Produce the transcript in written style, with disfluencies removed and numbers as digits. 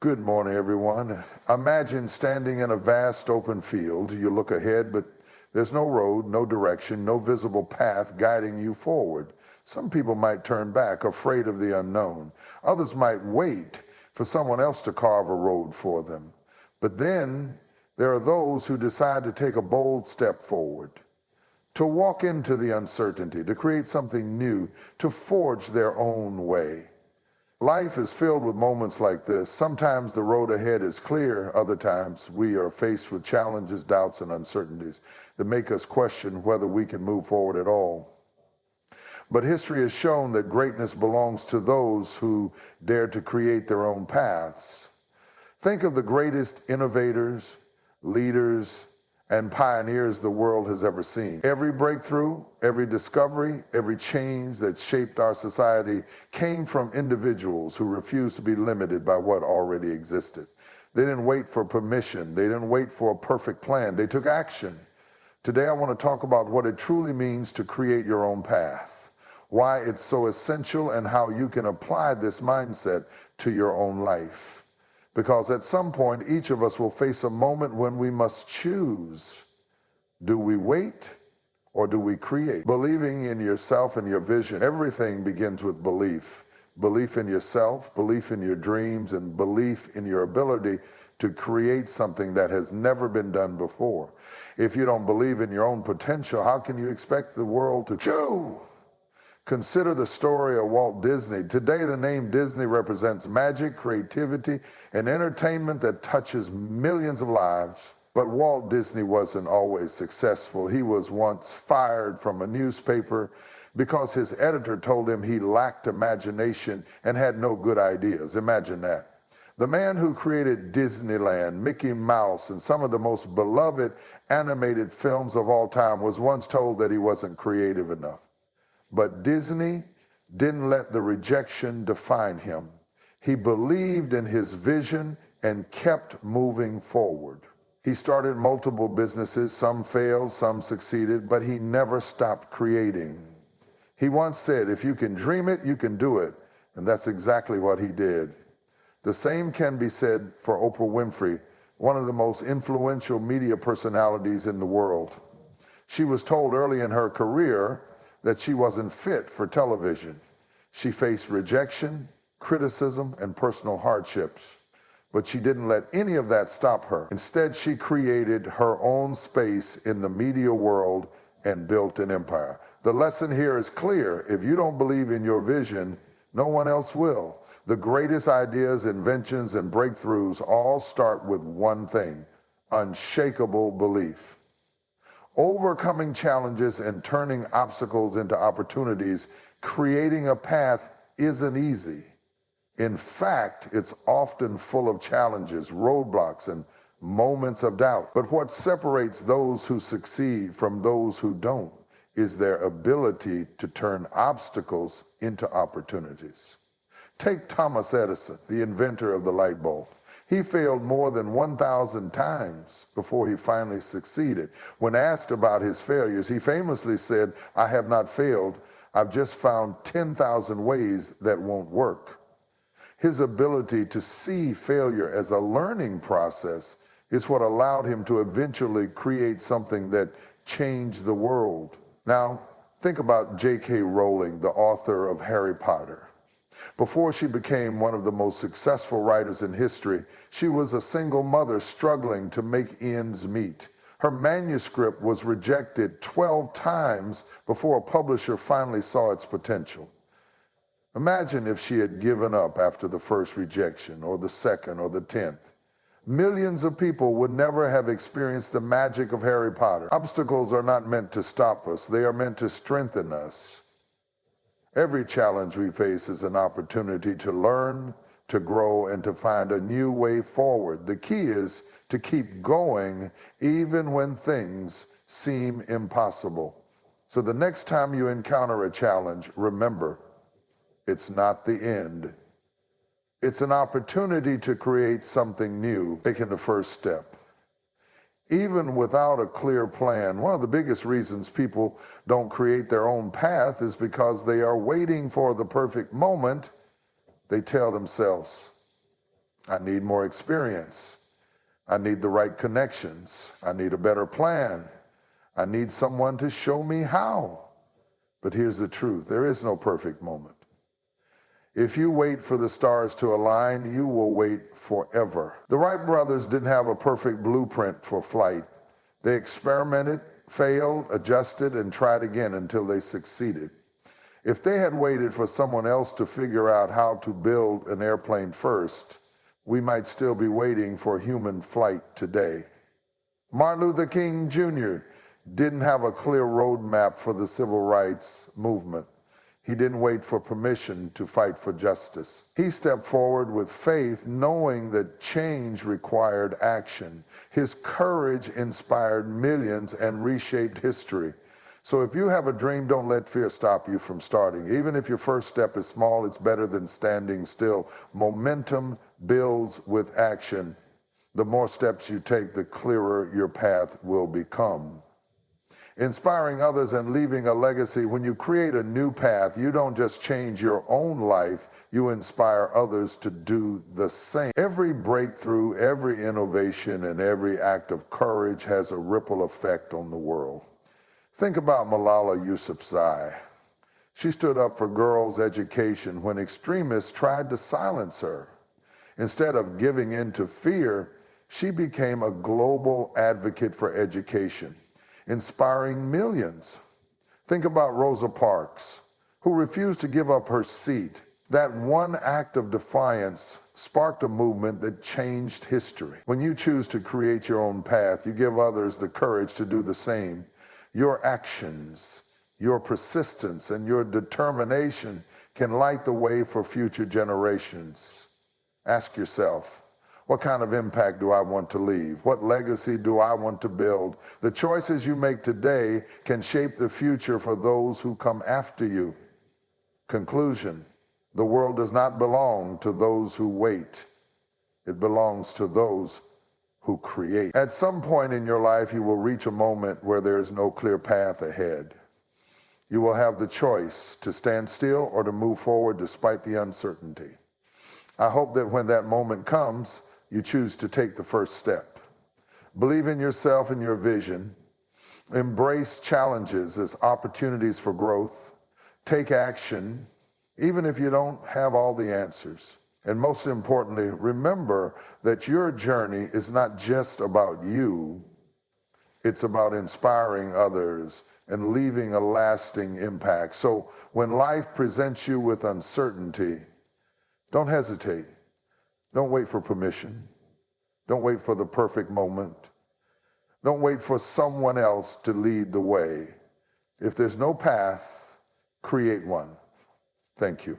Good morning, everyone. Imagine standing in a vast open field. You look ahead, but there's no road, no direction, no visible path guiding you forward. Some people might turn back, afraid of the unknown. Others might wait for someone else to carve a road for them. But then there are those who decide to take a bold step forward, to walk into the uncertainty, to create something new, to forge their own way. Life is filled with moments like this. Sometimes the road ahead is clear. Other times we are faced with challenges, doubts, and uncertainties that make us question whether we can move forward at all. But history has shown that greatness belongs to those who dare to create their own paths. Think of the greatest innovators, leaders, and pioneers the world has ever seen. Every breakthrough, every discovery, every change that shaped our society came from individuals who refused to be limited by what already existed. They didn't wait for permission. They didn't wait for a perfect plan. They took action. Today I want to talk about what it truly means to create your own path, why it's so essential, and how you can apply this mindset to your own life. Because at some point, each of us will face a moment when we must choose. Do we wait or do we create? Believing in yourself and your vision, everything begins with belief. Belief in yourself, belief in your dreams, and belief in your ability to create something that has never been done before. If you don't believe in your own potential, how can you expect the world to choose? Consider the story of Walt Disney. Today, the name Disney represents magic, creativity, and entertainment that touches millions of lives. But Walt Disney wasn't always successful. He was once fired from a newspaper because his editor told him he lacked imagination and had no good ideas. Imagine that. The man who created Disneyland, Mickey Mouse, and some of the most beloved animated films of all time was once told that he wasn't creative enough. But Disney didn't let the rejection define him. He believed in his vision and kept moving forward. He started multiple businesses, some failed, some succeeded, but he never stopped creating. He once said, if you can dream it, you can do it. And that's exactly what he did. The same can be said for Oprah Winfrey, one of the most influential media personalities in the world. She was told early in her career that she wasn't fit for television. She faced rejection, criticism, and personal hardships. But she didn't let any of that stop her. Instead, she created her own space in the media world and built an empire. The lesson here is clear. If you don't believe in your vision, no one else will. The greatest ideas, inventions, and breakthroughs all start with one thing: unshakable belief. Overcoming challenges and turning obstacles into opportunities, creating a path isn't easy. In fact, it's often full of challenges, roadblocks, and moments of doubt. But what separates those who succeed from those who don't is their ability to turn obstacles into opportunities. Take Thomas Edison, the inventor of the light bulb. He failed more than 1,000 times before he finally succeeded. When asked about his failures, he famously said, "I have not failed. I've just found 10,000 ways that won't work." His ability to see failure as a learning process is what allowed him to eventually create something that changed the world. Now, think about J.K. Rowling, the author of Harry Potter. Before she became one of the most successful writers in history, she was a single mother struggling to make ends meet. Her manuscript was rejected 12 times before a publisher finally saw its potential. Imagine if she had given up after the first rejection, or the second, or the 10th. Millions of people would never have experienced the magic of Harry Potter. Obstacles are not meant to stop us. They are meant to strengthen us. Every challenge we face is an opportunity to learn, to grow, and to find a new way forward. The key is to keep going even when things seem impossible. So the next time you encounter a challenge, remember, it's not the end. It's an opportunity to create something new, taking the first step. Even without a clear plan, one of the biggest reasons people don't create their own path is because they are waiting for the perfect moment, they tell themselves. I need more experience. I need the right connections. I need a better plan. I need someone to show me how. But here's the truth. There is no perfect moment. If you wait for the stars to align, you will wait forever. The Wright brothers didn't have a perfect blueprint for flight. They experimented, failed, adjusted, and tried again until they succeeded. If they had waited for someone else to figure out how to build an airplane first, we might still be waiting for human flight today. Martin Luther King Jr. didn't have a clear roadmap for the civil rights movement. He didn't wait for permission to fight for justice. He stepped forward with faith, knowing that change required action. His courage inspired millions and reshaped history. So if you have a dream, don't let fear stop you from starting. Even if your first step is small, it's better than standing still. Momentum builds with action. The more steps you take, the clearer your path will become. Inspiring others and leaving a legacy. When you create a new path, you don't just change your own life, you inspire others to do the same. Every breakthrough, every innovation, and every act of courage has a ripple effect on the world. Think about Malala Yousafzai. She stood up for girls' education when extremists tried to silence her. Instead of giving in to fear, she became a global advocate for education, inspiring millions. Think about Rosa Parks, who refused to give up her seat. That one act of defiance sparked a movement that changed history. When you choose to create your own path, you give others the courage to do the same. Your actions, your persistence, and your determination can light the way for future generations. Ask yourself, what kind of impact do I want to leave? What legacy do I want to build? The choices you make today can shape the future for those who come after you. Conclusion, the world does not belong to those who wait. It belongs to those who create. At some point in your life, you will reach a moment where there is no clear path ahead. You will have the choice to stand still or to move forward despite the uncertainty. I hope that when that moment comes, you choose to take the first step. Believe in yourself and your vision. Embrace challenges as opportunities for growth. Take action, even if you don't have all the answers. And most importantly, remember that your journey is not just about you. It's about inspiring others and leaving a lasting impact. So when life presents you with uncertainty, don't hesitate. Don't wait for permission. Don't wait for the perfect moment. Don't wait for someone else to lead the way. If there's no path, create one. Thank you.